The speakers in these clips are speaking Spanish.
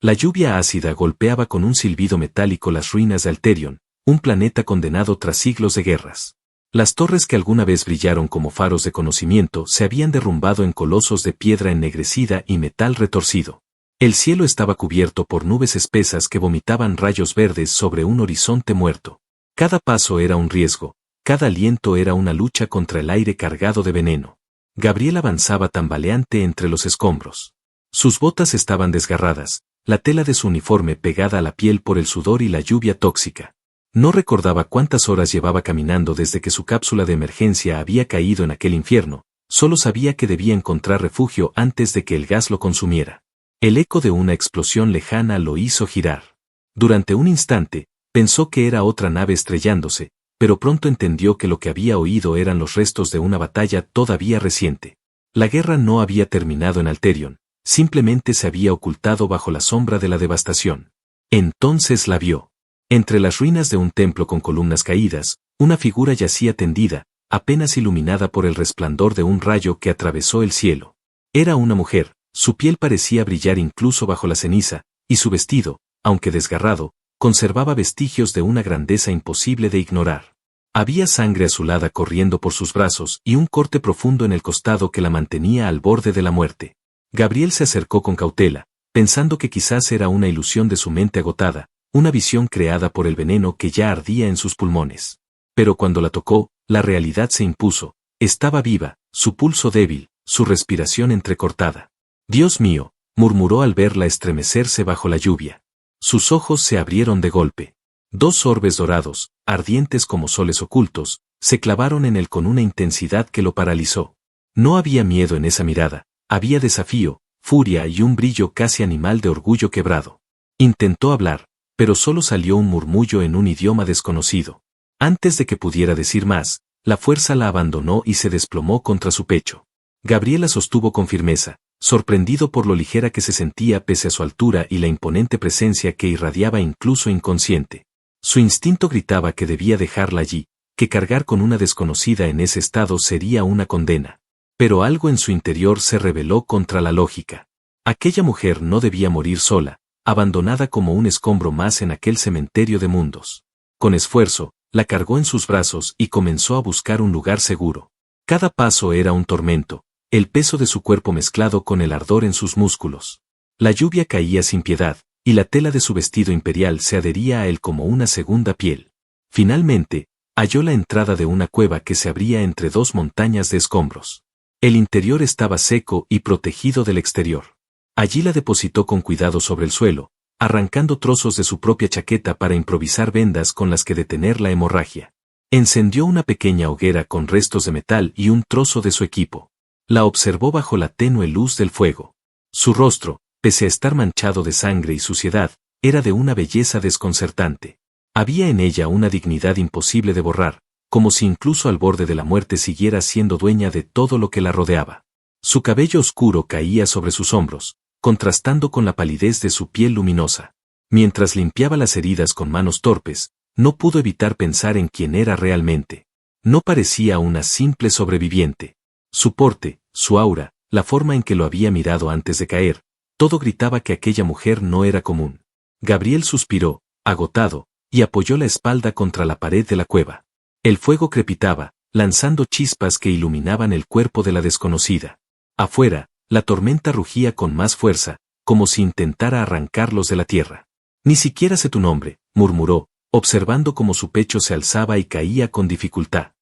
La lluvia ácida golpeaba con un silbido metálico las ruinas de Alterion, un planeta condenado tras siglos de guerras. Las torres que alguna vez brillaron como faros de conocimiento se habían derrumbado en colosos de piedra ennegrecida y metal retorcido. El cielo estaba cubierto por nubes espesas que vomitaban rayos verdes sobre un horizonte muerto. Cada paso era un riesgo, cada aliento era una lucha contra el aire cargado de veneno. Gabriel avanzaba tambaleante entre los escombros. Sus botas estaban desgarradas, la tela de su uniforme pegada a la piel por el sudor y la lluvia tóxica. No recordaba cuántas horas llevaba caminando desde que su cápsula de emergencia había caído en aquel infierno, solo sabía que debía encontrar refugio antes de que el gas lo consumiera. El eco de una explosión lejana lo hizo girar. Durante un instante, pensó que era otra nave estrellándose, pero pronto entendió que lo que había oído eran los restos de una batalla todavía reciente. La guerra no había terminado en Alterion, simplemente se había ocultado bajo la sombra de la devastación. Entonces la vio. Entre las ruinas de un templo con columnas caídas, una figura yacía tendida, apenas iluminada por el resplandor de un rayo que atravesó el cielo. Era una mujer, su piel parecía brillar incluso bajo la ceniza, y su vestido, aunque desgarrado, conservaba vestigios de una grandeza imposible de ignorar. Había sangre azulada corriendo por sus brazos y un corte profundo en el costado que la mantenía al borde de la muerte. Gabriel se acercó con cautela, pensando que quizás era una ilusión de su mente agotada, una visión creada por el veneno que ya ardía en sus pulmones. Pero cuando la tocó, la realidad se impuso. Estaba viva, su pulso débil, su respiración entrecortada. «Dios mío», murmuró al verla estremecerse bajo la lluvia. Sus ojos se abrieron de golpe. Dos orbes dorados, ardientes como soles ocultos, se clavaron en él con una intensidad que lo paralizó. No había miedo en esa mirada, había desafío, furia y un brillo casi animal de orgullo quebrado. Intentó hablar, pero solo salió un murmullo en un idioma desconocido. Antes de que pudiera decir más, la fuerza la abandonó y se desplomó contra su pecho. Gabriel la sostuvo con firmeza, sorprendido por lo ligera que se sentía pese a su altura y la imponente presencia que irradiaba incluso inconsciente. Su instinto gritaba que debía dejarla allí, que cargar con una desconocida en ese estado sería una condena. Pero algo en su interior se rebeló contra la lógica. Aquella mujer no debía morir sola, abandonada como un escombro más en aquel cementerio de mundos. Con esfuerzo, la cargó en sus brazos y comenzó a buscar un lugar seguro. Cada paso era un tormento, el peso de su cuerpo mezclado con el ardor en sus músculos. La lluvia caía sin piedad, y la tela de su vestido imperial se adhería a él como una segunda piel. Finalmente, halló la entrada de una cueva que se abría entre dos montañas de escombros. El interior estaba seco y protegido del exterior. Allí la depositó con cuidado sobre el suelo, arrancando trozos de su propia chaqueta para improvisar vendas con las que detener la hemorragia. Encendió una pequeña hoguera con restos de metal y un trozo de su equipo. La observó bajo la tenue luz del fuego. Su rostro, pese a estar manchado de sangre y suciedad, era de una belleza desconcertante. Había en ella una dignidad imposible de borrar, como si incluso al borde de la muerte siguiera siendo dueña de todo lo que la rodeaba. Su cabello oscuro caía sobre sus hombros, contrastando con la palidez de su piel luminosa. Mientras limpiaba las heridas con manos torpes, no pudo evitar pensar en quién era realmente. No parecía una simple sobreviviente. Su porte, su aura, la forma en que lo había mirado antes de caer, todo gritaba que aquella mujer no era común. Gabriel suspiró, agotado, y apoyó la espalda contra la pared de la cueva. El fuego crepitaba, lanzando chispas que iluminaban el cuerpo de la desconocida. Afuera, la tormenta rugía con más fuerza, como si intentara arrancarlos de la tierra. «Ni siquiera sé tu nombre», murmuró, observando cómo su pecho se alzaba y caía con dificultad.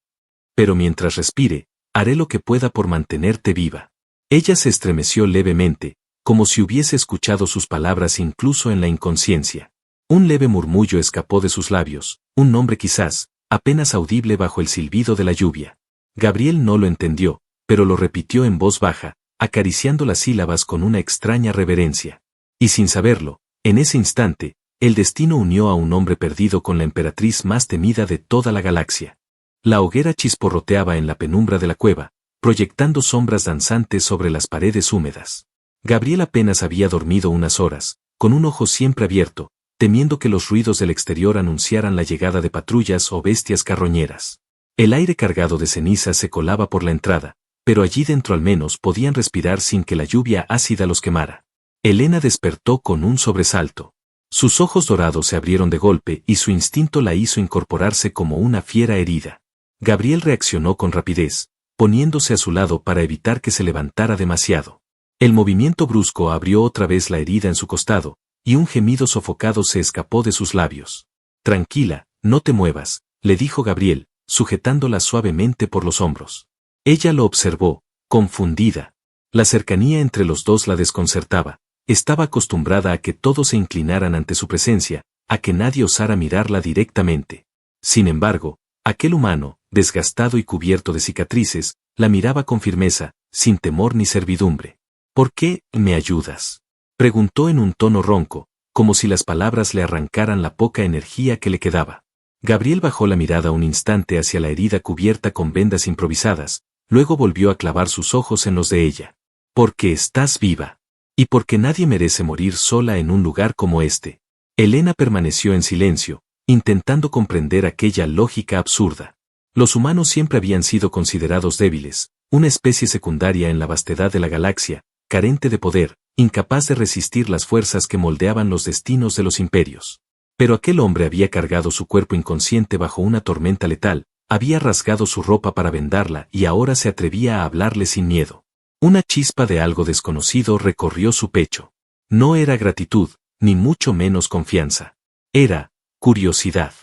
«Pero mientras respire, haré lo que pueda por mantenerte viva». Ella se estremeció levemente, como si hubiese escuchado sus palabras incluso en la inconsciencia. Un leve murmullo escapó de sus labios, un nombre quizás, apenas audible bajo el silbido de la lluvia. Gabriel no lo entendió, pero lo repitió en voz baja, acariciando las sílabas con una extraña reverencia. Y sin saberlo, en ese instante, el destino unió a un hombre perdido con la emperatriz más temida de toda la galaxia. La hoguera chisporroteaba en la penumbra de la cueva, proyectando sombras danzantes sobre las paredes húmedas. Gabriel apenas había dormido unas horas, con un ojo siempre abierto, temiendo que los ruidos del exterior anunciaran la llegada de patrullas o bestias carroñeras. El aire cargado de ceniza se colaba por la entrada, pero allí dentro al menos podían respirar sin que la lluvia ácida los quemara. Elena despertó con un sobresalto. Sus ojos dorados se abrieron de golpe y su instinto la hizo incorporarse como una fiera herida. Gabriel reaccionó con rapidez, poniéndose a su lado para evitar que se levantara demasiado. El movimiento brusco abrió otra vez la herida en su costado, y un gemido sofocado se escapó de sus labios. Tranquila, no te muevas, le dijo Gabriel, sujetándola suavemente por los hombros. Ella lo observó, confundida. La cercanía entre los dos la desconcertaba. Estaba acostumbrada a que todos se inclinaran ante su presencia, a que nadie osara mirarla directamente. Sin embargo, aquel humano, desgastado y cubierto de cicatrices, la miraba con firmeza, sin temor ni servidumbre. ¿Por qué me ayudas?, preguntó en un tono ronco, como si las palabras le arrancaran la poca energía que le quedaba. Gabriel bajó la mirada un instante hacia la herida cubierta con vendas improvisadas, luego volvió a clavar sus ojos en los de ella. Porque estás viva. Y porque nadie merece morir sola en un lugar como este. Elena permaneció en silencio, intentando comprender aquella lógica absurda. Los humanos siempre habían sido considerados débiles, una especie secundaria en la vastedad de la galaxia, carente de poder, incapaz de resistir las fuerzas que moldeaban los destinos de los imperios. Pero aquel hombre había cargado su cuerpo inconsciente bajo una tormenta letal, había rasgado su ropa para vendarla y ahora se atrevía a hablarle sin miedo. Una chispa de algo desconocido recorrió su pecho. No era gratitud, ni mucho menos confianza. Era curiosidad.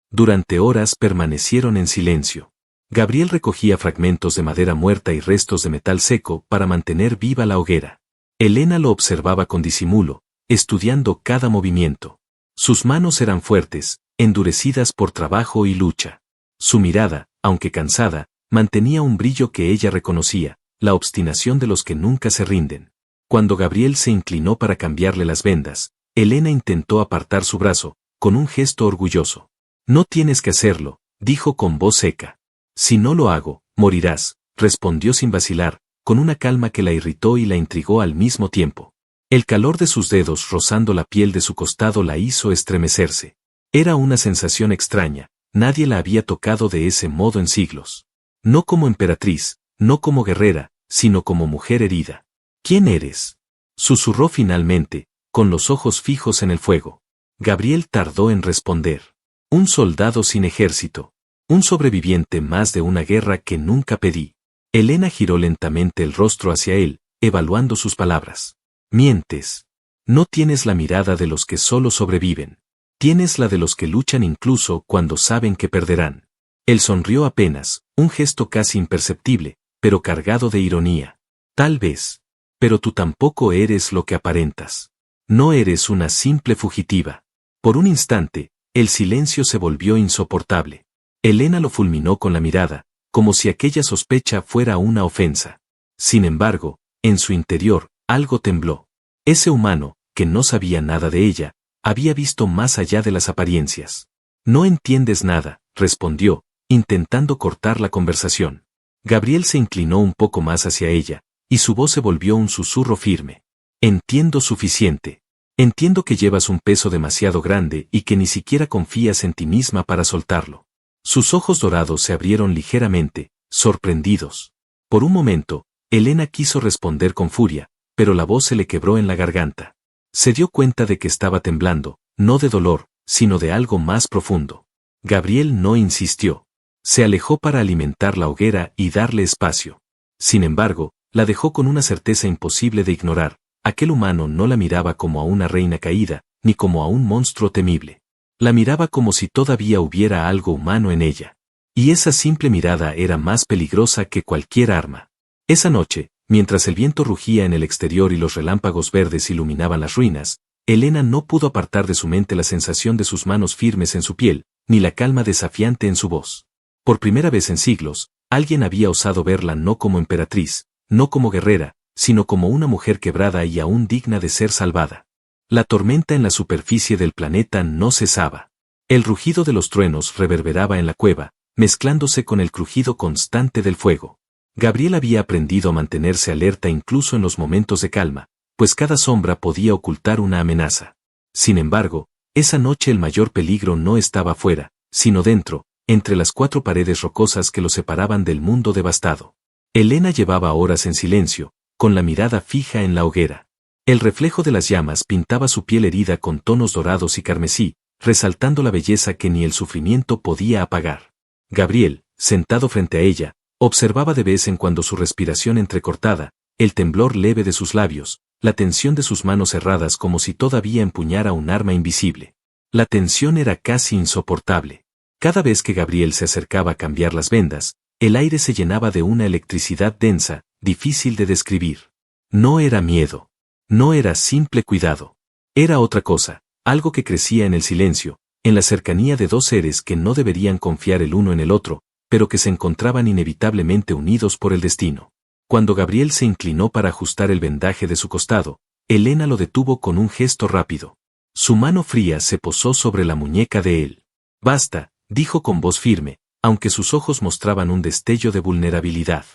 Durante horas permanecieron en silencio. Gabriel recogía fragmentos de madera muerta y restos de metal seco para mantener viva la hoguera. Elena lo observaba con disimulo, estudiando cada movimiento. Sus manos eran fuertes, endurecidas por trabajo y lucha. Su mirada, aunque cansada, mantenía un brillo que ella reconocía, la obstinación de los que nunca se rinden. Cuando Gabriel se inclinó para cambiarle las vendas, Elena intentó apartar su brazo, con un gesto orgulloso. No tienes que hacerlo, dijo con voz seca. Si no lo hago, morirás, respondió sin vacilar, con una calma que la irritó y la intrigó al mismo tiempo. El calor de sus dedos rozando la piel de su costado la hizo estremecerse. Era una sensación extraña, nadie la había tocado de ese modo en siglos. No como emperatriz, no como guerrera, sino como mujer herida. ¿Quién eres?, susurró finalmente, con los ojos fijos en el fuego. Gabriel tardó en responder. Un soldado sin ejército. Un sobreviviente más de una guerra que nunca pedí. Elena giró lentamente el rostro hacia él, evaluando sus palabras. Mientes. No tienes la mirada de los que solo sobreviven. Tienes la de los que luchan incluso cuando saben que perderán. Él sonrió apenas, un gesto casi imperceptible, pero cargado de ironía. Tal vez. Pero tú tampoco eres lo que aparentas. No eres una simple fugitiva. Por un instante, el silencio se volvió insoportable. Elena lo fulminó con la mirada, como si aquella sospecha fuera una ofensa. Sin embargo, en su interior, algo tembló. Ese humano, que no sabía nada de ella, había visto más allá de las apariencias. No entiendes nada, respondió, intentando cortar la conversación. Gabriel se inclinó un poco más hacia ella, y su voz se volvió un susurro firme. Entiendo suficiente. Entiendo que llevas un peso demasiado grande y que ni siquiera confías en ti misma para soltarlo. Sus ojos dorados se abrieron ligeramente, sorprendidos. Por un momento, Elena quiso responder con furia, pero la voz se le quebró en la garganta. Se dio cuenta de que estaba temblando, no de dolor, sino de algo más profundo. Gabriel no insistió. Se alejó para alimentar la hoguera y darle espacio. Sin embargo, la dejó con una certeza imposible de ignorar. Aquel humano no la miraba como a una reina caída, ni como a un monstruo temible. La miraba como si todavía hubiera algo humano en ella. Y esa simple mirada era más peligrosa que cualquier arma. Esa noche, mientras el viento rugía en el exterior y los relámpagos verdes iluminaban las ruinas, Elena no pudo apartar de su mente la sensación de sus manos firmes en su piel, ni la calma desafiante en su voz. Por primera vez en siglos, alguien había osado verla no como emperatriz, no como guerrera, sino como una mujer quebrada y aún digna de ser salvada. La tormenta en la superficie del planeta no cesaba. El rugido de los truenos reverberaba en la cueva, mezclándose con el crujido constante del fuego. Gabriel había aprendido a mantenerse alerta incluso en los momentos de calma, pues cada sombra podía ocultar una amenaza. Sin embargo, esa noche el mayor peligro no estaba afuera, sino dentro, entre las 4 paredes rocosas que lo separaban del mundo devastado. Elena llevaba horas en silencio, con la mirada fija en la hoguera. El reflejo de las llamas pintaba su piel herida con tonos dorados y carmesí, resaltando la belleza que ni el sufrimiento podía apagar. Gabriel, sentado frente a ella, observaba de vez en cuando su respiración entrecortada, el temblor leve de sus labios, la tensión de sus manos cerradas como si todavía empuñara un arma invisible. La tensión era casi insoportable. Cada vez que Gabriel se acercaba a cambiar las vendas, el aire se llenaba de una electricidad densa, difícil de describir. No era miedo. No era simple cuidado. Era otra cosa, algo que crecía en el silencio, en la cercanía de dos seres que no deberían confiar el uno en el otro, pero que se encontraban inevitablemente unidos por el destino. Cuando Gabriel se inclinó para ajustar el vendaje de su costado, Elena lo detuvo con un gesto rápido. Su mano fría se posó sobre la muñeca de él. «Basta», dijo con voz firme, aunque sus ojos mostraban un destello de vulnerabilidad.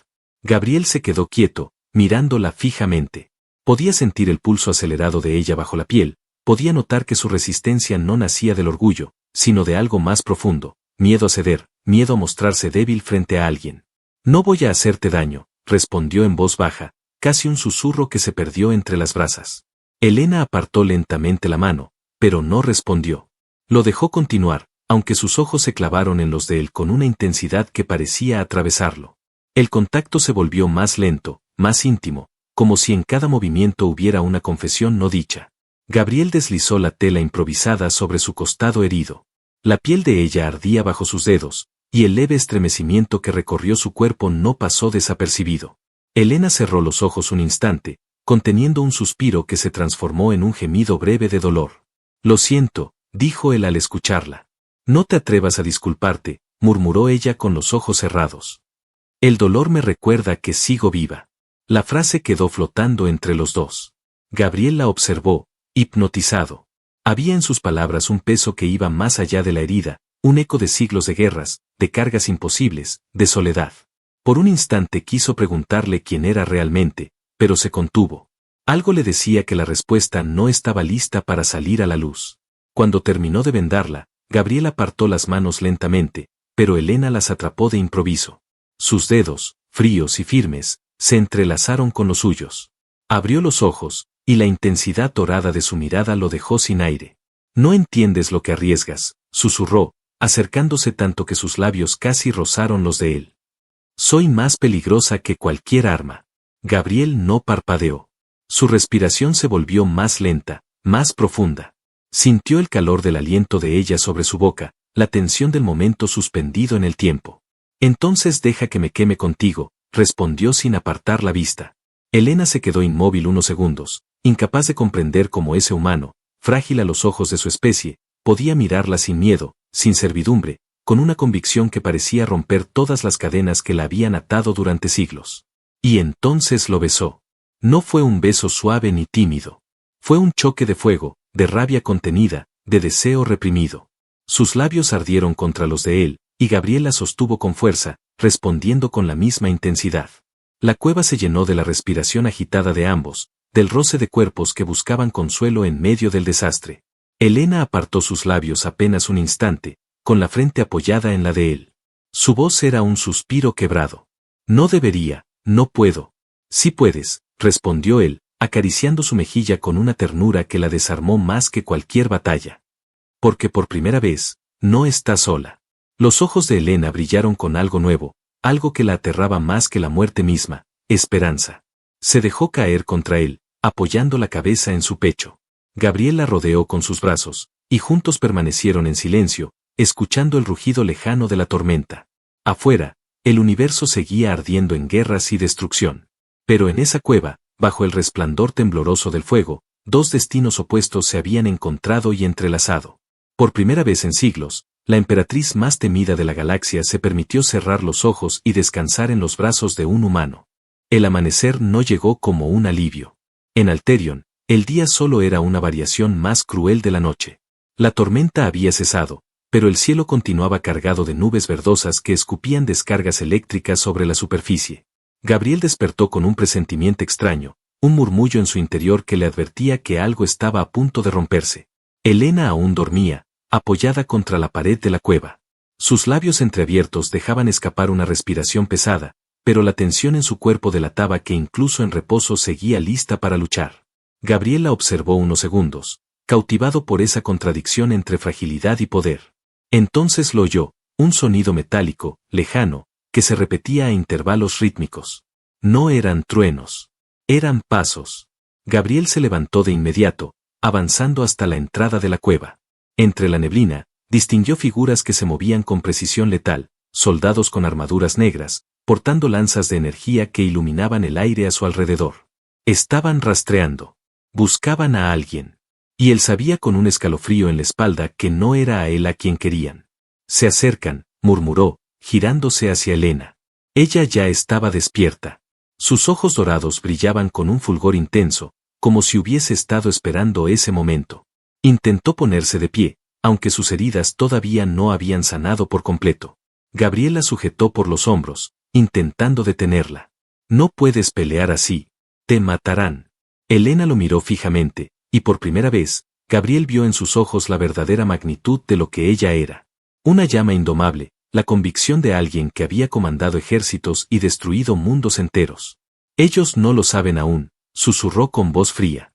Gabriel se quedó quieto, mirándola fijamente. Podía sentir el pulso acelerado de ella bajo la piel, podía notar que su resistencia no nacía del orgullo, sino de algo más profundo, miedo a ceder, miedo a mostrarse débil frente a alguien. «No voy a hacerte daño», respondió en voz baja, casi un susurro que se perdió entre las brasas. Elena apartó lentamente la mano, pero no respondió. Lo dejó continuar, aunque sus ojos se clavaron en los de él con una intensidad que parecía atravesarlo. El contacto se volvió más lento, más íntimo, como si en cada movimiento hubiera una confesión no dicha. Gabriel deslizó la tela improvisada sobre su costado herido. La piel de ella ardía bajo sus dedos, y el leve estremecimiento que recorrió su cuerpo no pasó desapercibido. Elena cerró los ojos un instante, conteniendo un suspiro que se transformó en un gemido breve de dolor. «Lo siento», dijo él al escucharla. «No te atrevas a disculparte», murmuró ella con los ojos cerrados. «El dolor me recuerda que sigo viva». La frase quedó flotando entre los dos. Gabriel la observó, hipnotizado. Había en sus palabras un peso que iba más allá de la herida, un eco de siglos de guerras, de cargas imposibles, de soledad. Por un instante quiso preguntarle quién era realmente, pero se contuvo. Algo le decía que la respuesta no estaba lista para salir a la luz. Cuando terminó de vendarla, Gabriel apartó las manos lentamente, pero Elena las atrapó de improviso. Sus dedos, fríos y firmes, se entrelazaron con los suyos. Abrió los ojos, y la intensidad dorada de su mirada lo dejó sin aire. «No entiendes lo que arriesgas», susurró, acercándose tanto que sus labios casi rozaron los de él. «Soy más peligrosa que cualquier arma». Gabriel no parpadeó. Su respiración se volvió más lenta, más profunda. Sintió el calor del aliento de ella sobre su boca, la tensión del momento suspendido en el tiempo. «Entonces deja que me queme contigo», respondió sin apartar la vista. Elena se quedó inmóvil unos segundos, incapaz de comprender cómo ese humano, frágil a los ojos de su especie, podía mirarla sin miedo, sin servidumbre, con una convicción que parecía romper todas las cadenas que la habían atado durante siglos. Y entonces lo besó. No fue un beso suave ni tímido. Fue un choque de fuego, de rabia contenida, de deseo reprimido. Sus labios ardieron contra los de él, y Gabriel la sostuvo con fuerza, respondiendo con la misma intensidad. La cueva se llenó de la respiración agitada de ambos, del roce de cuerpos que buscaban consuelo en medio del desastre. Elena apartó sus labios apenas un instante, con la frente apoyada en la de él. Su voz era un suspiro quebrado. «No debería, no puedo». «Sí puedes», respondió él, acariciando su mejilla con una ternura que la desarmó más que cualquier batalla. «Porque por primera vez, no estás sola». Los ojos de Elena brillaron con algo nuevo, algo que la aterraba más que la muerte misma, esperanza. Se dejó caer contra él, apoyando la cabeza en su pecho. Gabriel la rodeó con sus brazos, y juntos permanecieron en silencio, escuchando el rugido lejano de la tormenta. Afuera, el universo seguía ardiendo en guerras y destrucción. Pero en esa cueva, bajo el resplandor tembloroso del fuego, dos destinos opuestos se habían encontrado y entrelazado. Por primera vez en siglos, la emperatriz más temida de la galaxia se permitió cerrar los ojos y descansar en los brazos de un humano. El amanecer no llegó como un alivio. En Alterion, el día solo era una variación más cruel de la noche. La tormenta había cesado, pero el cielo continuaba cargado de nubes verdosas que escupían descargas eléctricas sobre la superficie. Gabriel despertó con un presentimiento extraño, un murmullo en su interior que le advertía que algo estaba a punto de romperse. Elena aún dormía, apoyada contra la pared de la cueva. Sus labios entreabiertos dejaban escapar una respiración pesada, pero la tensión en su cuerpo delataba que incluso en reposo seguía lista para luchar. Gabriel la observó unos segundos, cautivado por esa contradicción entre fragilidad y poder. Entonces lo oyó, un sonido metálico, lejano, que se repetía a intervalos rítmicos. No eran truenos. Eran pasos. Gabriel se levantó de inmediato, avanzando hasta la entrada de la cueva. Entre la neblina, distinguió figuras que se movían con precisión letal, soldados con armaduras negras, portando lanzas de energía que iluminaban el aire a su alrededor. Estaban rastreando. Buscaban a alguien. Y él sabía con un escalofrío en la espalda que no era a él a quien querían. Se acercan, murmuró, girándose hacia Helena. Ella ya estaba despierta. Sus ojos dorados brillaban con un fulgor intenso, como si hubiese estado esperando ese momento. Intentó ponerse de pie, aunque sus heridas todavía no habían sanado por completo. Gabriel la sujetó por los hombros, intentando detenerla. No puedes pelear así. Te matarán. Helena lo miró fijamente, y por primera vez, Gabriel vio en sus ojos la verdadera magnitud de lo que ella era. Una llama indomable, la convicción de alguien que había comandado ejércitos y destruido mundos enteros. Ellos no lo saben aún, susurró con voz fría.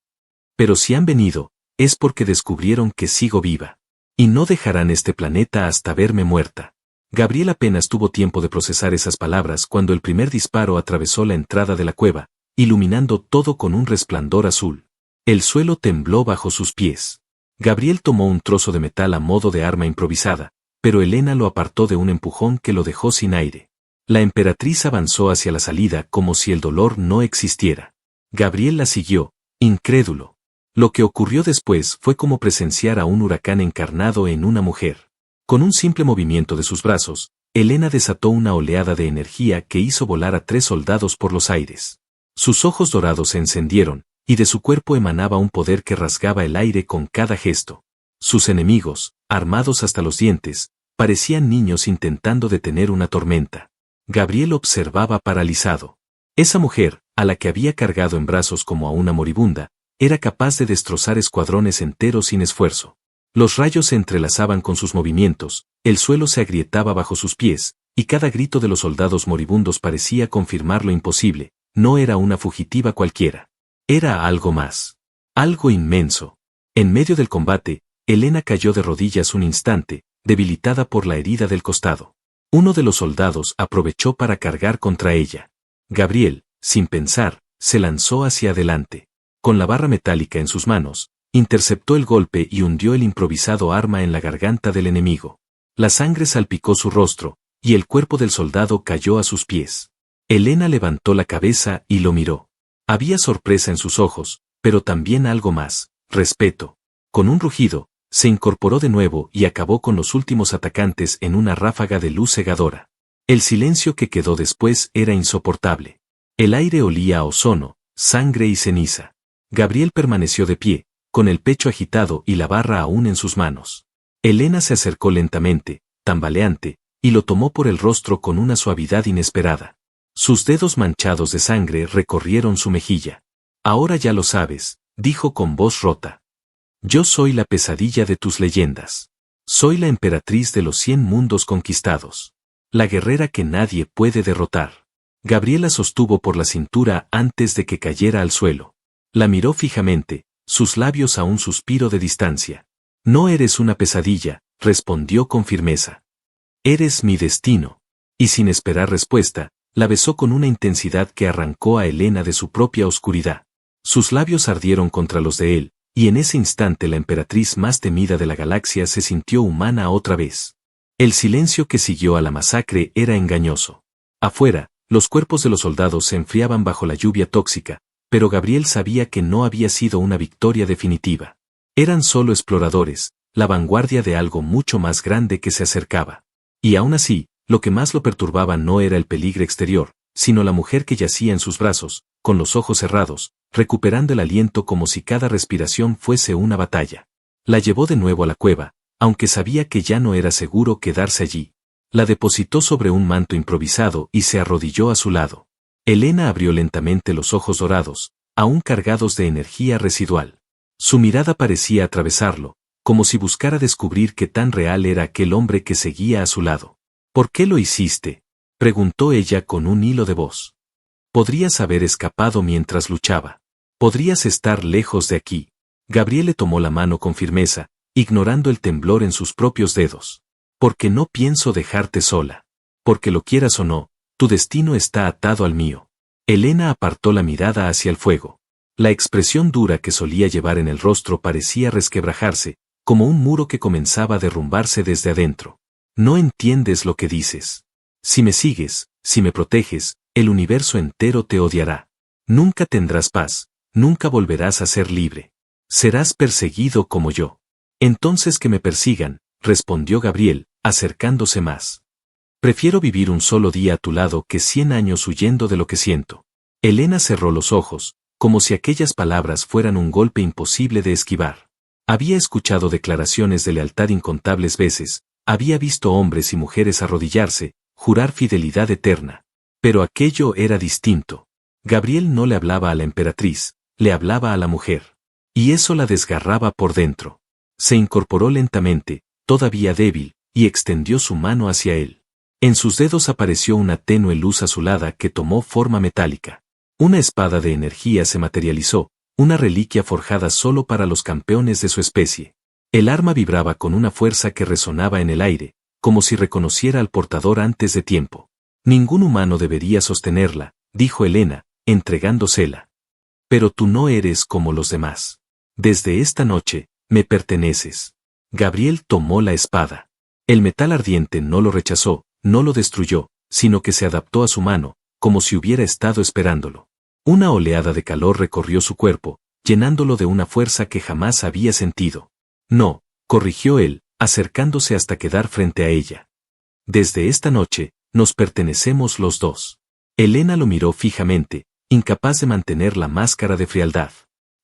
Pero si han venido, es porque descubrieron que sigo viva. Y no dejarán este planeta hasta verme muerta. Gabriel apenas tuvo tiempo de procesar esas palabras cuando el primer disparo atravesó la entrada de la cueva, iluminando todo con un resplandor azul. El suelo tembló bajo sus pies. Gabriel tomó un trozo de metal a modo de arma improvisada, pero Helena lo apartó de un empujón que lo dejó sin aire. La emperatriz avanzó hacia la salida como si el dolor no existiera. Gabriel la siguió, incrédulo. Lo que ocurrió después fue como presenciar a un huracán encarnado en una mujer. Con un simple movimiento de sus brazos, Helena desató una oleada de energía que hizo volar a 3 soldados por los aires. Sus ojos dorados se encendieron, y de su cuerpo emanaba un poder que rasgaba el aire con cada gesto. Sus enemigos, armados hasta los dientes, parecían niños intentando detener una tormenta. Gabriel observaba paralizado. Esa mujer, a la que había cargado en brazos como a una moribunda, era capaz de destrozar escuadrones enteros sin esfuerzo. Los rayos se entrelazaban con sus movimientos, el suelo se agrietaba bajo sus pies, y cada grito de los soldados moribundos parecía confirmar lo imposible. No era una fugitiva cualquiera. Era algo más. Algo inmenso. En medio del combate, Helena cayó de rodillas un instante, debilitada por la herida del costado. Uno de los soldados aprovechó para cargar contra ella. Gabriel, sin pensar, se lanzó hacia adelante. Con la barra metálica en sus manos, interceptó el golpe y hundió el improvisado arma en la garganta del enemigo. La sangre salpicó su rostro, y el cuerpo del soldado cayó a sus pies. Helena levantó la cabeza y lo miró. Había sorpresa en sus ojos, pero también algo más, respeto. Con un rugido, se incorporó de nuevo y acabó con los últimos atacantes en una ráfaga de luz cegadora. El silencio que quedó después era insoportable. El aire olía a ozono, sangre y ceniza. Gabriel permaneció de pie, con el pecho agitado y la barra aún en sus manos. Helena se acercó lentamente, tambaleante, y lo tomó por el rostro con una suavidad inesperada. Sus dedos manchados de sangre recorrieron su mejilla. Ahora ya lo sabes, dijo con voz rota. Yo soy la pesadilla de tus leyendas. Soy la emperatriz de los 100 mundos conquistados. La guerrera que nadie puede derrotar. Gabriela sostuvo por la cintura antes de que cayera al suelo. La miró fijamente, sus labios a un suspiro de distancia. No eres una pesadilla, respondió con firmeza. Eres mi destino. Y sin esperar respuesta, la besó con una intensidad que arrancó a Helena de su propia oscuridad. Sus labios ardieron contra los de él, y en ese instante la emperatriz más temida de la galaxia se sintió humana otra vez. El silencio que siguió a la masacre era engañoso. Afuera, los cuerpos de los soldados se enfriaban bajo la lluvia tóxica, pero Gabriel sabía que no había sido una victoria definitiva. Eran solo exploradores, la vanguardia de algo mucho más grande que se acercaba. Y aún así, lo que más lo perturbaba no era el peligro exterior, sino la mujer que yacía en sus brazos, con los ojos cerrados, recuperando el aliento como si cada respiración fuese una batalla. La llevó de nuevo a la cueva, aunque sabía que ya no era seguro quedarse allí. La depositó sobre un manto improvisado y se arrodilló a su lado. Helena abrió lentamente los ojos dorados, aún cargados de energía residual. Su mirada parecía atravesarlo, como si buscara descubrir qué tan real era aquel hombre que seguía a su lado. ¿Por qué lo hiciste?, preguntó ella con un hilo de voz. Podrías haber escapado mientras luchaba. Podrías estar lejos de aquí. Gabriel le tomó la mano con firmeza, ignorando el temblor en sus propios dedos. Porque no pienso dejarte sola. Porque lo quieras o no, tu destino está atado al mío. Elena apartó la mirada hacia el fuego. La expresión dura que solía llevar en el rostro parecía resquebrajarse, como un muro que comenzaba a derrumbarse desde adentro. No entiendes lo que dices. Si me sigues, si me proteges, el universo entero te odiará. Nunca tendrás paz, nunca volverás a ser libre. Serás perseguido como yo. Entonces que me persigan, respondió Gabriel, acercándose más. Prefiero vivir un solo día a tu lado que 100 años huyendo de lo que siento. Elena cerró los ojos, como si aquellas palabras fueran un golpe imposible de esquivar. Había escuchado declaraciones de lealtad incontables veces, había visto hombres y mujeres arrodillarse, jurar fidelidad eterna. Pero aquello era distinto. Gabriel no le hablaba a la emperatriz, le hablaba a la mujer. Y eso la desgarraba por dentro. Se incorporó lentamente, todavía débil, y extendió su mano hacia él. En sus dedos apareció una tenue luz azulada que tomó forma metálica. Una espada de energía se materializó, una reliquia forjada solo para los campeones de su especie. El arma vibraba con una fuerza que resonaba en el aire, como si reconociera al portador antes de tiempo. Ningún humano debería sostenerla, dijo Elena, entregándosela. Pero tú no eres como los demás. Desde esta noche, me perteneces. Gabriel tomó la espada. El metal ardiente no lo rechazó, no lo destruyó, sino que se adaptó a su mano, como si hubiera estado esperándolo. Una oleada de calor recorrió su cuerpo, llenándolo de una fuerza que jamás había sentido. No, corrigió él, acercándose hasta quedar frente a ella. Desde esta noche, nos pertenecemos los dos. Elena lo miró fijamente, incapaz de mantener la máscara de frialdad.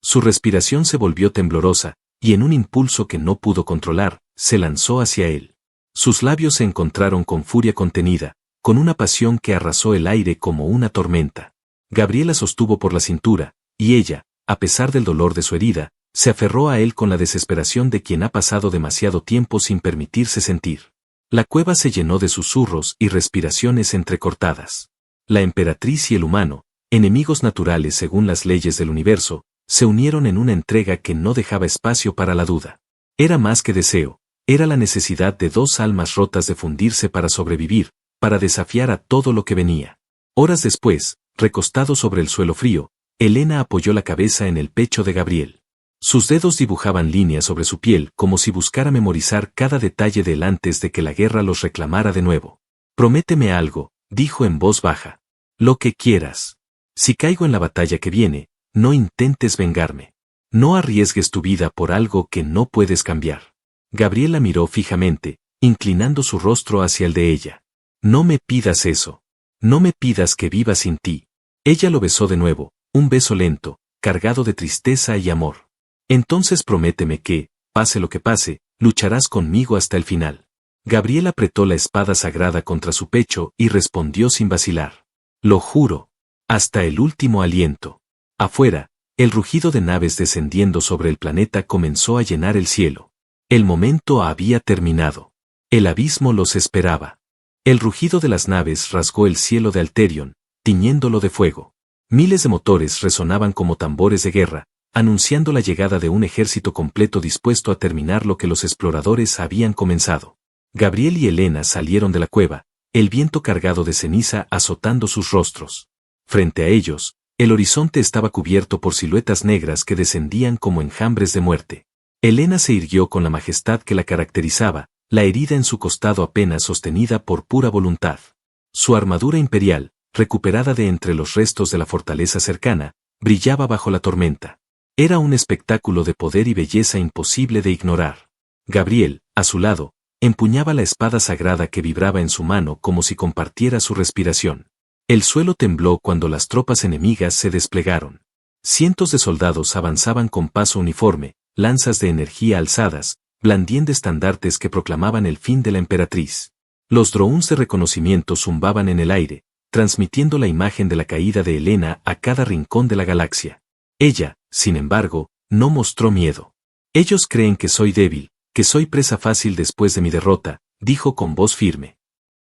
Su respiración se volvió temblorosa, y en un impulso que no pudo controlar, se lanzó hacia él. Sus labios se encontraron con furia contenida, con una pasión que arrasó el aire como una tormenta. Gabriela sostuvo por la cintura, y ella, a pesar del dolor de su herida, se aferró a él con la desesperación de quien ha pasado demasiado tiempo sin permitirse sentir. La cueva se llenó de susurros y respiraciones entrecortadas. La emperatriz y el humano, enemigos naturales según las leyes del universo, se unieron en una entrega que no dejaba espacio para la duda. Era más que deseo, era la necesidad de dos almas rotas de fundirse para sobrevivir, para desafiar a todo lo que venía. Horas después, recostado sobre el suelo frío, Elena apoyó la cabeza en el pecho de Gabriel. Sus dedos dibujaban líneas sobre su piel como si buscara memorizar cada detalle de él antes de que la guerra los reclamara de nuevo. Prométeme algo, dijo en voz baja. Lo que quieras. Si caigo en la batalla que viene, no intentes vengarme. No arriesgues tu vida por algo que no puedes cambiar. Gabriel la miró fijamente, inclinando su rostro hacia el de ella. No me pidas eso. No me pidas que viva sin ti. Ella lo besó de nuevo, un beso lento, cargado de tristeza y amor. Entonces prométeme que, pase lo que pase, lucharás conmigo hasta el final. Gabriel apretó la espada sagrada contra su pecho y respondió sin vacilar. Lo juro. Hasta el último aliento. Afuera, el rugido de naves descendiendo sobre el planeta comenzó a llenar el cielo. El momento había terminado. El abismo los esperaba. El rugido de las naves rasgó el cielo de Alterion, tiñéndolo de fuego. Miles de motores resonaban como tambores de guerra, anunciando la llegada de un ejército completo dispuesto a terminar lo que los exploradores habían comenzado. Gabriel y Elena salieron de la cueva, el viento cargado de ceniza azotando sus rostros. Frente a ellos, el horizonte estaba cubierto por siluetas negras que descendían como enjambres de muerte. Elena se irguió con la majestad que la caracterizaba, la herida en su costado apenas sostenida por pura voluntad. Su armadura imperial, recuperada de entre los restos de la fortaleza cercana, brillaba bajo la tormenta. Era un espectáculo de poder y belleza imposible de ignorar. Gabriel, a su lado, empuñaba la espada sagrada que vibraba en su mano como si compartiera su respiración. El suelo tembló cuando las tropas enemigas se desplegaron. Cientos de soldados avanzaban con paso uniforme, lanzas de energía alzadas, blandiendo estandartes que proclamaban el fin de la emperatriz. Los drones de reconocimiento zumbaban en el aire, transmitiendo la imagen de la caída de Elena a cada rincón de la galaxia. Ella, sin embargo, no mostró miedo. Ellos creen que soy débil, que soy presa fácil después de mi derrota, dijo con voz firme.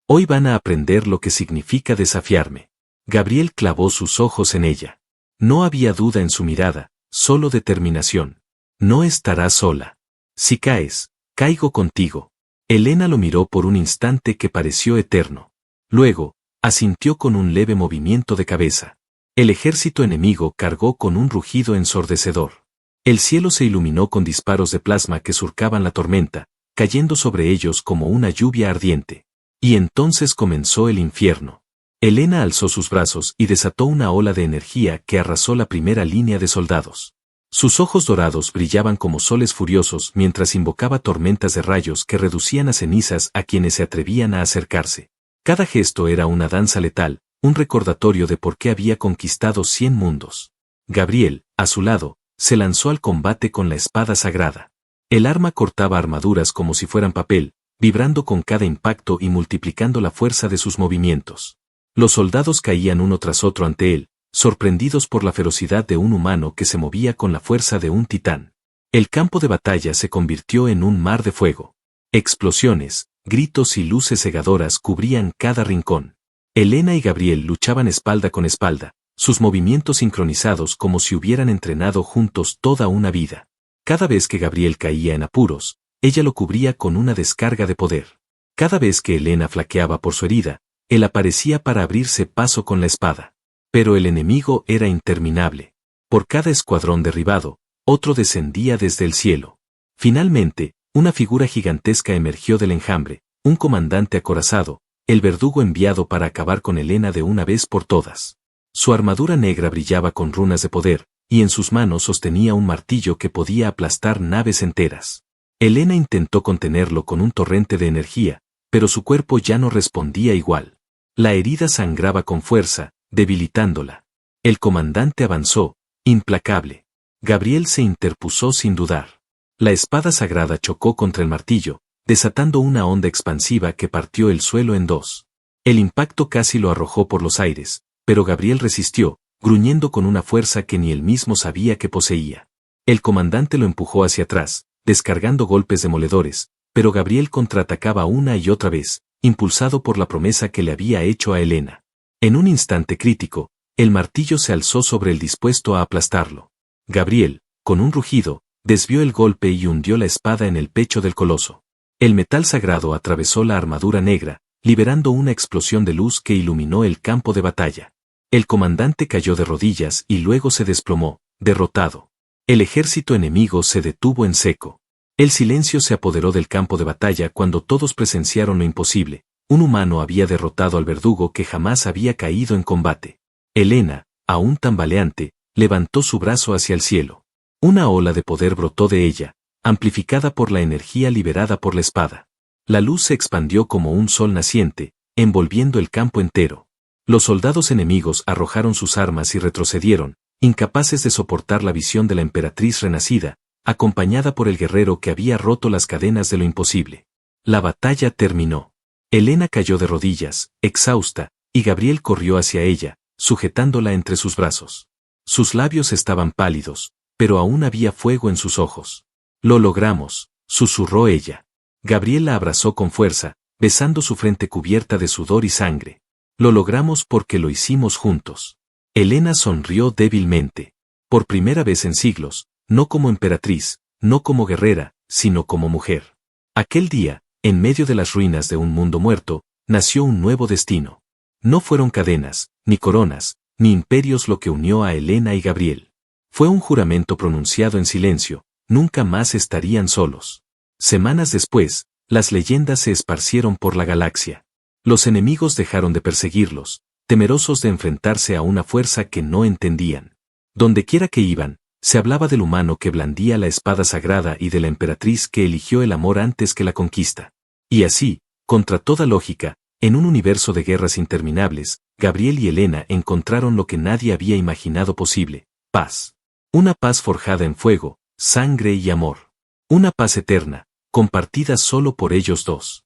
Hoy van a aprender lo que significa desafiarme. Gabriel clavó sus ojos en ella. No había duda en su mirada, solo determinación. No estarás sola. Si caes, caigo contigo. Helena lo miró por un instante que pareció eterno. Luego, asintió con un leve movimiento de cabeza. El ejército enemigo cargó con un rugido ensordecedor. El cielo se iluminó con disparos de plasma que surcaban la tormenta, cayendo sobre ellos como una lluvia ardiente. Y entonces comenzó el infierno. Helena alzó sus brazos y desató una ola de energía que arrasó la primera línea de soldados. Sus ojos dorados brillaban como soles furiosos mientras invocaba tormentas de rayos que reducían a cenizas a quienes se atrevían a acercarse. Cada gesto era una danza letal, un recordatorio de por qué había conquistado 100 mundos. Gabriel, a su lado, se lanzó al combate con la espada sagrada. El arma cortaba armaduras como si fueran papel, vibrando con cada impacto y multiplicando la fuerza de sus movimientos. Los soldados caían uno tras otro ante él, sorprendidos por la ferocidad de un humano que se movía con la fuerza de un titán. El campo de batalla se convirtió en un mar de fuego. Explosiones, gritos y luces cegadoras cubrían cada rincón. Helena y Gabriel luchaban espalda con espalda, sus movimientos sincronizados como si hubieran entrenado juntos toda una vida. Cada vez que Gabriel caía en apuros, ella lo cubría con una descarga de poder. Cada vez que Helena flaqueaba por su herida, él aparecía para abrirse paso con la espada. Pero el enemigo era interminable. Por cada escuadrón derribado, otro descendía desde el cielo. Finalmente, una figura gigantesca emergió del enjambre, un comandante acorazado, el verdugo enviado para acabar con Helena de una vez por todas. Su armadura negra brillaba con runas de poder, y en sus manos sostenía un martillo que podía aplastar naves enteras. Helena intentó contenerlo con un torrente de energía, pero su cuerpo ya no respondía igual. La herida sangraba con fuerza, debilitándola. El comandante avanzó, implacable. Gabriel se interpuso sin dudar. La espada sagrada chocó contra el martillo, desatando una onda expansiva que partió el suelo en dos. El impacto casi lo arrojó por los aires, pero Gabriel resistió, gruñendo con una fuerza que ni él mismo sabía que poseía. El comandante lo empujó hacia atrás, descargando golpes demoledores, pero Gabriel contraatacaba una y otra vez, impulsado por la promesa que le había hecho a Helena. En un instante crítico, el martillo se alzó sobre él dispuesto a aplastarlo. Gabriel, con un rugido, desvió el golpe y hundió la espada en el pecho del coloso. El metal sagrado atravesó la armadura negra, liberando una explosión de luz que iluminó el campo de batalla. El comandante cayó de rodillas y luego se desplomó, derrotado. El ejército enemigo se detuvo en seco. El silencio se apoderó del campo de batalla cuando todos presenciaron lo imposible. Un humano había derrotado al verdugo que jamás había caído en combate. Helena, aún tambaleante, levantó su brazo hacia el cielo. Una ola de poder brotó de ella, amplificada por la energía liberada por la espada. La luz se expandió como un sol naciente, envolviendo el campo entero. Los soldados enemigos arrojaron sus armas y retrocedieron, incapaces de soportar la visión de la emperatriz renacida, acompañada por el guerrero que había roto las cadenas de lo imposible. La batalla terminó. Helena cayó de rodillas, exhausta, y Gabriel corrió hacia ella, sujetándola entre sus brazos. Sus labios estaban pálidos, pero aún había fuego en sus ojos. «Lo logramos», susurró ella. Gabriel la abrazó con fuerza, besando su frente cubierta de sudor y sangre. «Lo logramos porque lo hicimos juntos». Helena sonrió débilmente. Por primera vez en siglos, no como emperatriz, no como guerrera, sino como mujer. Aquel día, en medio de las ruinas de un mundo muerto, nació un nuevo destino. No fueron cadenas, ni coronas, ni imperios lo que unió a Helena y Gabriel. Fue un juramento pronunciado en silencio, nunca más estarían solos. Semanas después, las leyendas se esparcieron por la galaxia. Los enemigos dejaron de perseguirlos, temerosos de enfrentarse a una fuerza que no entendían. Dondequiera que iban, se hablaba del humano que blandía la espada sagrada y de la emperatriz que eligió el amor antes que la conquista. Y así, contra toda lógica, en un universo de guerras interminables, Gabriel y Helena encontraron lo que nadie había imaginado posible: paz. Una paz forjada en fuego, sangre y amor. Una paz eterna, compartida solo por ellos dos.